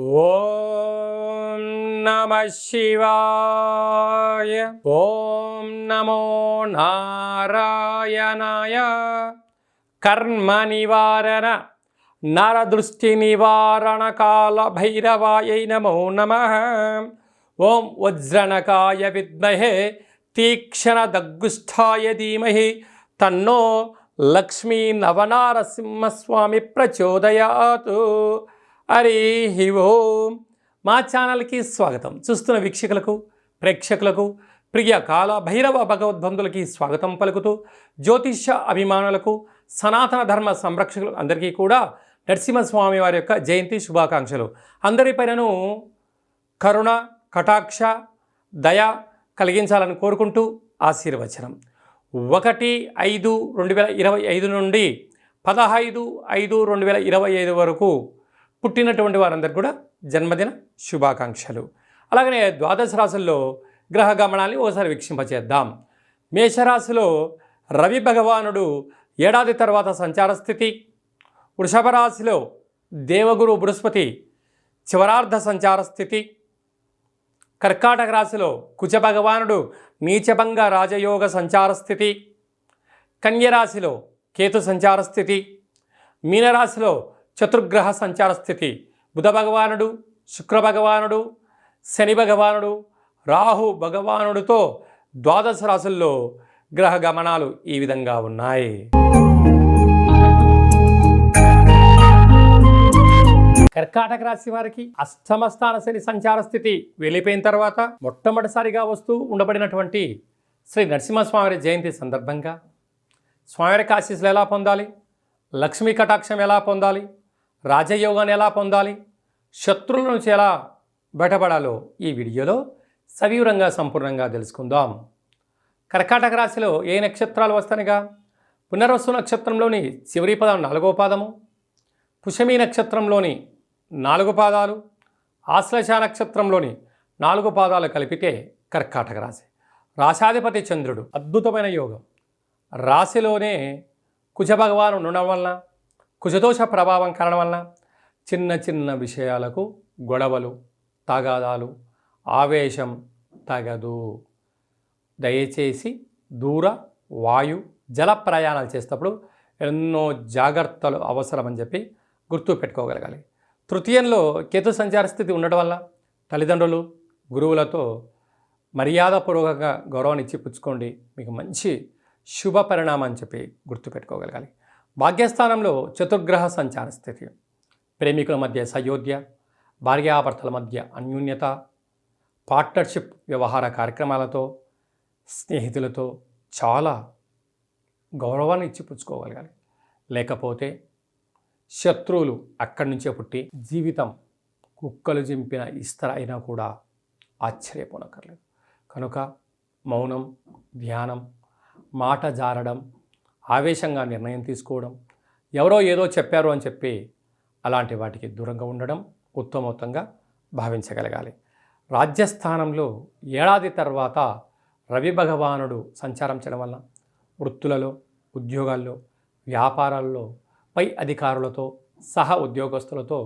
ఓం నమః శివాయ. ఓం నమో నారాయణాయ. కర్మ నివారణ నరదృష్టి నివారణ కాల భైరవాయై నమో నమః. ఓం వజ్రణకాయ విద్మహే తీక్షణ దగ్గుష్ఠాయ ధీమహి తన్నో లక్ష్మీ నవనారసింహస్వామి ప్రచోదయాత్. హరి ఓం. మా ఛానల్కి స్వాగతం. చూస్తున్న వీక్షకులకు, ప్రేక్షకులకు, ప్రియ కాల భైరవ భగవద్బంధులకి స్వాగతం పలుకుతూ, జ్యోతిష్య అభిమానులకు, సనాతన ధర్మ సంరక్షకులు అందరికీ కూడా నరసింహస్వామి వారి యొక్క జయంతి శుభాకాంక్షలు. అందరిపైనను కరుణ, కటాక్ష, దయ కలిగించాలని కోరుకుంటూ ఆశీర్వచనం. 1/5/2025 నుండి 15/5/2025 వరకు పుట్టినటువంటి వారందరికీ కూడా జన్మదిన శుభాకాంక్షలు. అలాగనే ద్వాదశ రాశుల్లో గ్రహ గమనాన్ని ఒకసారి వీక్షింపచేద్దాం. మేషరాశిలో రవి భగవానుడు ఏడాది తర్వాత సంచార స్థితి. వృషభ రాశిలో దేవగురు బృహస్పతి చివరార్ధ సంచార స్థితి. కర్కాటక రాశిలో కుజ భగవానుడు నీచభంగ రాజయోగ సంచార స్థితి. కన్యరాశిలో కేతు సంచార స్థితి. మీనరాశిలో చతుర్గ్రహ సంచార స్థితి. బుధ భగవానుడు, శుక్ర భగవానుడు, శని భగవానుడు, రాహు భగవానుడితో ద్వాదశ రాశుల్లో గ్రహ గమనాలు ఈ విధంగా ఉన్నాయి. కర్కాటక రాశి వారికి అష్టమ స్థాన శని సంచార స్థితి వెళ్ళిపోయిన తర్వాత మొట్టమొదటిసారిగా వస్తూ ఉండబడినటువంటి శ్రీ నరసింహస్వామి జయంతి సందర్భంగా స్వామివారికి ఆశీస్సులు ఎలా పొందాలి, లక్ష్మీ కటాక్షం ఎలా పొందాలి, రాజయోగాన్ని ఎలా పొందాలి, శత్రువుల నుంచి ఎలా బయటపడాలో ఈ వీడియోలో సవివరంగా సంపూర్ణంగా తెలుసుకుందాం. కర్కాటక రాశిలో ఏ నక్షత్రాలు వస్తాయిగా? పునర్వసు నక్షత్రంలోని చివరి పదం 4వ పాదము, పుష్యమి నక్షత్రంలోని 4 పాదాలు, ఆశ్లేష నక్షత్రంలోని 4 పాదాలు కలిపితే కర్కాటక రాశి. రాశాధిపతి చంద్రుడు, అద్భుతమైన యోగం. రాశిలోనే కుజ భగవాను ఉండడం వలన, కుజదోష ప్రభావం కారణం వలన చిన్న చిన్న విషయాలకు గొడవలు, తగాదాలు, ఆవేశం తగదు. దయచేసి దూర వాయు జల ప్రయాణాలు చేసేటప్పుడు ఎన్నో జాగ్రత్తలు అవసరమని చెప్పి గుర్తు పెట్టుకోగలగాలి. తృతీయంలో కేతు సంచార స్థితి ఉండడం వల్ల తల్లిదండ్రులు, గురువులతో మర్యాదపూర్వకంగా గౌరవాన్ని ఇచ్చి పుచ్చుకోండి, మీకు మంచి శుభ పరిణామం అని చెప్పి గుర్తుపెట్టుకోగలగాలి. భాగ్యస్థానంలో చతుర్గ్రహ సంచార స్థితి. ప్రేమికుల మధ్య సయోధ్య, భార్యాభర్తల మధ్య అన్యోన్యత, పార్ట్నర్షిప్ వ్యవహార కార్యక్రమాలతో స్నేహితులతో చాలా గౌరవాన్ని ఇచ్చి పుచ్చుకోగలగాలి. లేకపోతే శత్రువులు అక్కడి నుంచే పుట్టి జీవితం కుక్కలు చింపిన ఇస్తర అయినా కూడా ఆశ్చర్యపోనక్కర్లేదు. కనుక మౌనం, ధ్యానం, మాట జారడం, ఆవేశంగా నిర్ణయం తీసుకోవడం, ఎవరో ఏదో చెప్పారు అని చెప్పి అలాంటి వాటికి దూరంగా ఉండడం ఉత్తమోత్తంగా భావించగలగాలి. రాజ్యస్థానంలో ఏడాది తర్వాత రవి భగవానుడు సంచారం చేయడం వల్ల వృత్తులలో, ఉద్యోగాల్లో, వ్యాపారాల్లో పై అధికారులతో సహా ఉద్యోగస్తులతో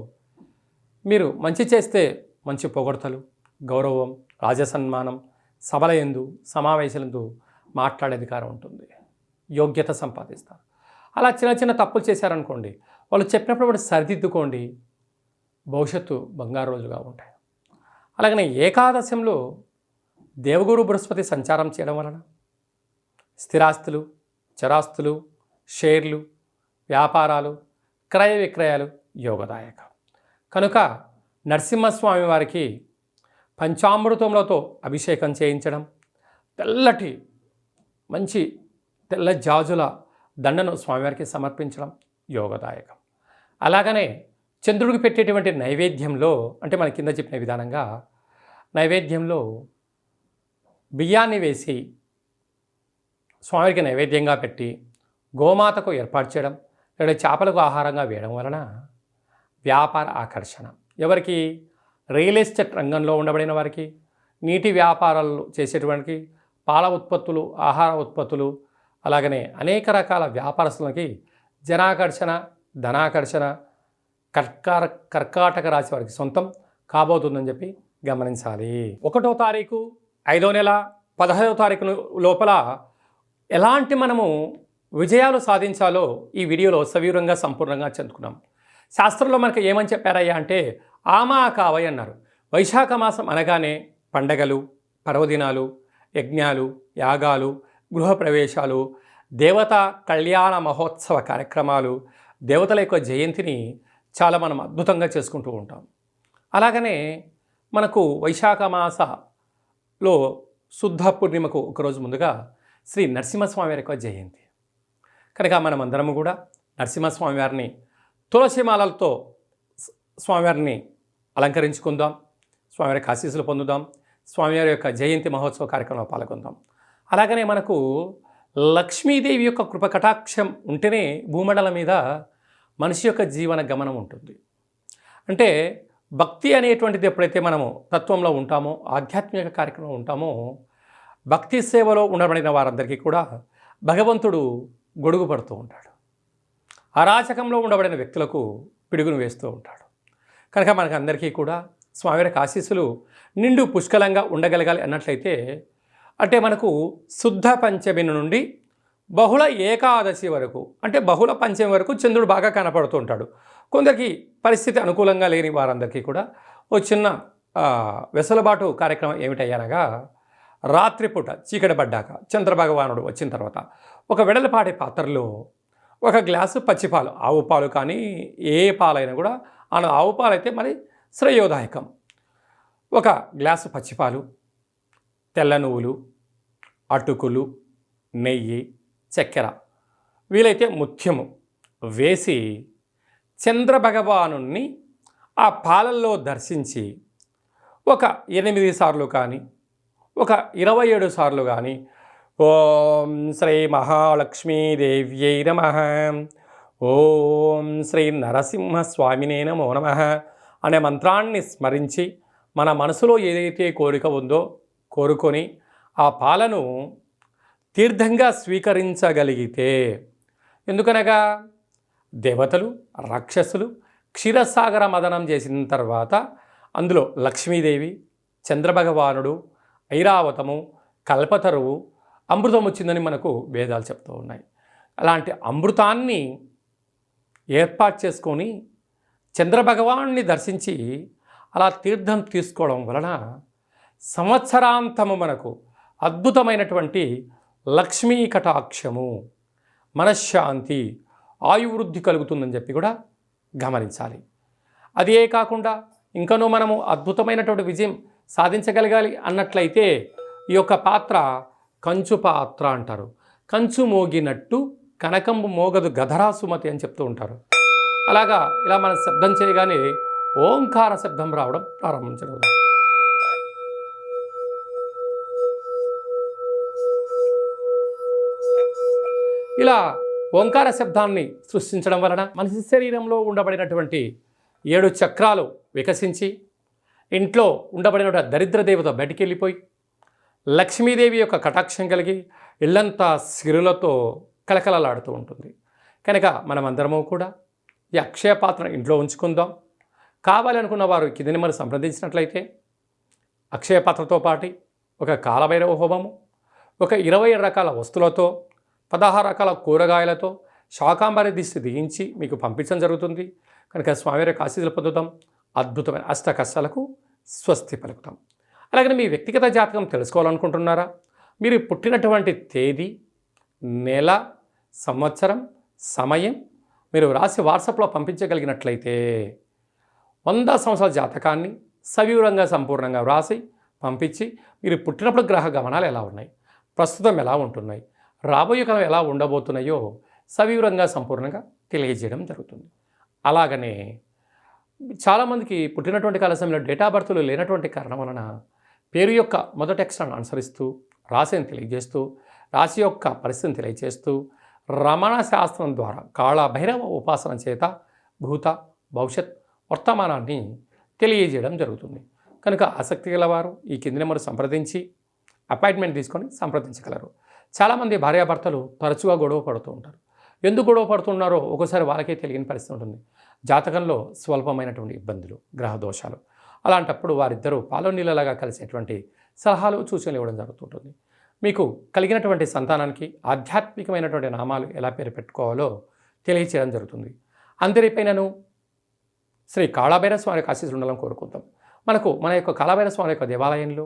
మీరు మంచి చేస్తే మంచి పొగడ్తలు, గౌరవం, రాజసన్మానం, సభల యందు, సమావేశాలందు మాట్లాడే అధికారం ఉంటుంది. యోగ్యత సంపాదిస్తారు. అలా చిన్న చిన్న తప్పులు చేశారనుకోండి, వాళ్ళు చెప్పినప్పుడు కూడా సరిదిద్దుకోండి, భవిష్యత్తు బంగారు రోజుగా ఉంటాయి. అలాగనే ఏకాదశంలో దేవగురు బృహస్పతి సంచారం చేయడం వలన స్థిరాస్తులు, చరాస్తులు, షేర్లు, వ్యాపారాలు, క్రయ విక్రయాలు యోగదాయకం. కనుక నరసింహస్వామి వారికి పంచామృతములతో అభిషేకం చేయించడం, తెల్లటి మంచి తెల్ల జాజుల దండను స్వామివారికి సమర్పించడం యోగదాయకం. అలాగనే చంద్రుడికి పెట్టేటువంటి నైవేద్యంలో, అంటే మన కింద చెప్పిన విధానంగా నైవేద్యంలో బియ్యాన్ని వేసి స్వామివారికి నైవేద్యంగా పెట్టి గోమాతకు ఏర్పాటు చేయడం, లేదా చేపలకు ఆహారంగా వేయడం వలన వ్యాపార ఆకర్షణ. ఎవరికి? రియల్ ఎస్టేట్ రంగంలో ఉండబడిన వారికి, నీటి వ్యాపారాలు చేసేటువంటి పాల ఉత్పత్తులు, ఆహార ఉత్పత్తులు, అలాగనే అనేక రకాల వ్యాపారస్తులకి జనాకర్షణ, ధనాకర్షణ, కర్కాటక రాశి వారికి సొంతం. కాబోతుందని చెప్పి గమనించాలి. 1వ తారీఖు 5వ నెల 15వ తారీఖు లోపల ఎలాంటి మనము విజయాలు సాధించాలో ఈ వీడియోలో సవివరంగా సంపూర్ణంగా చెందుకున్నాం. శాస్త్రంలో మనకు ఏమని చెప్పారయ్యా అంటే ఆమా కావయ్య అన్నారు. వైశాఖ మాసం అనగానే పండగలు, పర్వదినాలు, యజ్ఞాలు, యాగాలు, గృహప్రవేశాలు, దేవతా కళ్యాణ మహోత్సవ కార్యక్రమాలు, దేవతల యొక్క జయంతిని చాలా మనం అద్భుతంగా చేసుకుంటూ ఉంటాం. అలాగనే మనకు వైశాఖ మాసలో శుద్ధ పూర్ణిమకు ఒకరోజు ముందుగా శ్రీ నరసింహస్వామి వారి యొక్క జయంతి కనుక మనం అందరము కూడా నరసింహస్వామి వారిని తులసిమాలలతో స్వామివారిని అలంకరించుకుందాం, స్వామివారికి ఆశీస్సులు పొందుదాం, స్వామివారి యొక్క జయంతి మహోత్సవ కార్యక్రమంలో పాల్గొందాం. అలాగనే మనకు లక్ష్మీదేవి యొక్క కృప కటాక్షం ఉంటేనే భూమండలం మీద మనిషి యొక్క జీవన గమనం ఉంటుంది. అంటే భక్తి అనేటువంటిది ఎప్పుడైతే మనము తత్వంలో ఉంటామో, ఆధ్యాత్మిక కార్యక్రమంలో ఉంటామో, భక్తి సేవలో ఉండబడిన వారందరికీ కూడా భగవంతుడు గొడుగు పడుతూ ఉంటాడు. అరాచకంలో ఉండబడిన వ్యక్తులకు పిడుగును వేస్తూ ఉంటాడు. కనుక మనకు అందరికీ కూడా స్వామివారికి ఆశీస్సులు నిండు పుష్కలంగా ఉండగలగాలి అన్నట్లయితే అంటే మనకు శుద్ధ పంచమి నుండి బహుళ ఏకాదశి వరకు అంటే బహుళ పంచమి వరకు చంద్రుడు బాగా కనపడుతూ ఉంటాడు. కొందరికి పరిస్థితి అనుకూలంగా లేని వారందరికీ కూడా ఓ చిన్న వెసులుబాటు కార్యక్రమం ఏమిటయ్యానగా రాత్రిపూట చీకటి పడ్డాక చంద్రభగవానుడు వచ్చిన తర్వాత ఒక వెడలపాటి పాత్రలో ఒక గ్లాసు పచ్చిపాలు, ఆవు పాలు కానీ ఏ పాలైనా కూడా ఆవు పాలు అయితే మరి శ్రేయోదాయకం. ఒక గ్లాసు పచ్చిపాలు, తెల్ల నువ్వులు, అటుకులు, నెయ్యి, చక్కెర, వీలైతే ముత్యము వేసి చంద్రభగవానుణ్ణి ఆ పాలల్లో దర్శించి ఒక 8 సార్లు కానీ ఒక 27 సార్లు కానీ ఓం శ్రీ మహాలక్ష్మీదేవ్యై నమః, ఓం శ్రీ నరసింహస్వామినే నమో నమః అనే మంత్రాన్ని స్మరించి మన మనసులో ఏదైతే కోరిక ఉందో కోరుకొని ఆ పాలను తీర్థంగా స్వీకరించగలిగితే, ఎందుకనగా దేవతలు, రాక్షసులు క్షీరసాగర మదనం చేసిన తర్వాత అందులో లక్ష్మీదేవి, చంద్రభగవానుడు, ఐరావతము, కల్పతరువు, అమృతం వచ్చిందని మనకు వేదాలు చెప్తూ ఉన్నాయి. అలాంటి అమృతాన్ని ఏర్పాటు చేసుకొని చంద్రభగవాన్ని దర్శించి అలా తీర్థం తీసుకోవడం వలన సంవత్సరాంతము మనకు అద్భుతమైనటువంటి లక్ష్మీ కటాక్షము, మనశ్శాంతి, ఆయువృద్ధి కలుగుతుందని చెప్పి కూడా గమనించాలి. అదే కాకుండా ఇంకనూ మనము అద్భుతమైనటువంటి విజయం సాధించగలగాలి అన్నట్లయితే ఈ యొక్క పాత్ర కంచు పాత్ర అంటారు. కంచు మోగినట్టు కనకంబు మోగదు గధరా సుమతి అని చెప్తూ ఉంటారు. అలాగా ఇలా మనం శబ్దం చేయగానే ఓంకార శబ్దం రావడం ప్రారంభించడం. ఇలా ఓంకార శబ్దాన్ని సృష్టించడం వలన మనిషి శరీరంలో ఉండబడినటువంటి 7 చక్రాలు వికసించి ఇంట్లో ఉండబడిన దరిద్ర దేవత బయటికి వెళ్ళిపోయి లక్ష్మీదేవి యొక్క కటాక్షం కలిగి ఇల్లంతా సిరులతో కలకలలాడుతూ ఉంటుంది. కనుక మనమందరము కూడా ఈ అక్షయ పాత్ర ఇంట్లో ఉంచుకుందాం. కావాలనుకున్న వారు కింది నెంబర్ సంప్రదించినట్లయితే అక్షయ పాత్రతో పాటు ఒక కాలభైరవ హోమము, ఒక 27 రకాల వస్తువులతో, 16 రకాల కూరగాయలతో శాకాంబరి దిష్టి దిగించి మీకు పంపించడం జరుగుతుంది. కనుక స్వామివారి యొక్క ఆశీస్సులు పొందుతాం. అద్భుతమైన అష్ట కష్టాలకు స్వస్తి పలుకుతాం. అలాగే మీ వ్యక్తిగత జాతకం తెలుసుకోవాలనుకుంటున్నారా? మీరు పుట్టినటువంటి తేదీ, నెల, సంవత్సరం, సమయం మీరు రాసి వాట్సాప్లో పంపించగలిగినట్లయితే 100 సంవత్సరాల జాతకాన్ని సవివరంగా సంపూర్ణంగా వ్రాసి పంపించి మీరు పుట్టినప్పుడు గ్రహ గమనాలు ఎలా ఉన్నాయి, ప్రస్తుతం ఎలా ఉంటున్నాయి, రాబోయే కాలం ఎలా ఉండబోతున్నాయో సవివరంగా సంపూర్ణంగా తెలియజేయడం జరుగుతుంది. అలాగనే చాలామందికి పుట్టినటువంటి కాల సమయంలో డేటా బర్త్లు లేనటువంటి కారణం వలన పేరు యొక్క మొదటి అక్షరాన్ని అనుసరిస్తూ రాశిని తెలియజేస్తూ రాశి యొక్క పరిస్థితిని తెలియజేస్తూ రమణ శాస్త్రం ద్వారా కాళభైరవ ఉపాసన చేత భూత, భవిష్యత్, వర్తమానాన్ని తెలియజేయడం జరుగుతుంది. కనుక ఆసక్తి గలవారు ఈ కింది నెంబర్ సంప్రదించి అపాయింట్మెంట్ తీసుకొని సంప్రదించగలరు. చాలామంది భార్యాభర్తలు తరచుగా గొడవ పడుతూ ఉంటారు. ఎందుకు గొడవ పడుతున్నారో ఒకసారి వాళ్ళకే తెలియని పరిస్థితి ఉంటుంది. జాతకంలో స్వల్పమైనటువంటి ఇబ్బందులు, గ్రహ దోషాలు, అలాంటప్పుడు వారిద్దరూ పాలు నీళ్ళలాగా కలిసేటువంటి సలహాలు సూచనలు ఇవ్వడం జరుగుతుంటుంది. మీకు కలిగినటువంటి సంతానానికి ఆధ్యాత్మికమైనటువంటి నామాలు ఎలా పేరు పెట్టుకోవాలో తెలియచేయడం జరుగుతుంది. అందరిపైనను శ్రీ కాళభైరవ స్వామి యొక్క ఆశీస్సులు ఉండాలని కోరుకుందాం. మన యొక్క కాళభైరవ స్వామి యొక్క దేవాలయంలో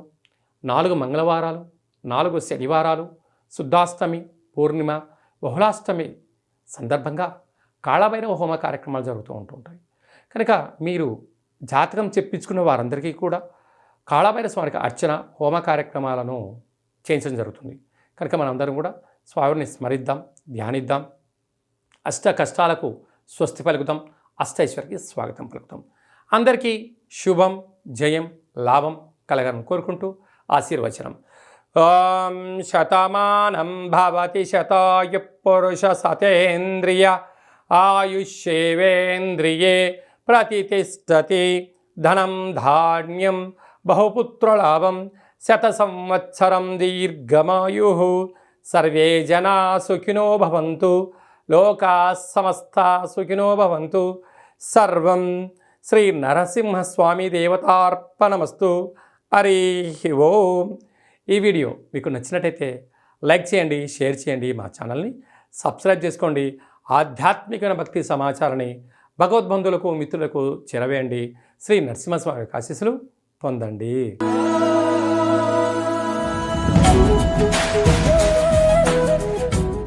4 మంగళవారాలు, 4 శనివారాలు, శుద్ధాష్టమి, పూర్ణిమ, బహుళాష్టమి సందర్భంగా కాళభైరవ హోమ కార్యక్రమాలు జరుగుతూ ఉంటుంటాయి. కనుక మీరు జాతకం చెప్పించుకున్న వారందరికీ కూడా కాళభైరవ స్వామికి అర్చన, హోమ కార్యక్రమాలను చేయించడం జరుగుతుంది. కనుక మనందరం కూడా స్వామిని స్మరిద్దాం, ధ్యానిద్దాం, అష్ట కష్టాలకు స్వస్తి పలుకుదాం, అష్టైశ్వర్యకి స్వాగతం పలుకుతాం. అందరికీ శుభం, జయం, లాభం కలగాలని కోరుకుంటూ ఆశీర్వచనం. ఓం శతమానం భవతి శతాయు పురుష సతేంద్రియ ఆయుష్యేవేంద్రియే ప్రతిష్టతి. ధనం ధాన్యం బహుపుత్రలాభం శత సంవత్సరం దీర్ఘమాయు. సర్వే జనా సుఖినో భవంతు, లోకా సమస్తా సుఖినో భవంతు. సర్వం శ్రీ నరసింహస్వామి దేవతార్పణమస్తు. హరి ఓం. ఈ వీడియో మీకు నచ్చినట్టయితే లైక్ చేయండి, షేర్ చేయండి, మా ఛానల్ని సబ్స్క్రైబ్ చేసుకోండి. ఆధ్యాత్మిక భక్తి సమాచారాన్ని భగవద్బంధువులకు, మిత్రులకు చేరవేయండి. శ్రీ నరసింహస్వామి ఆశీస్సులు పొందండి.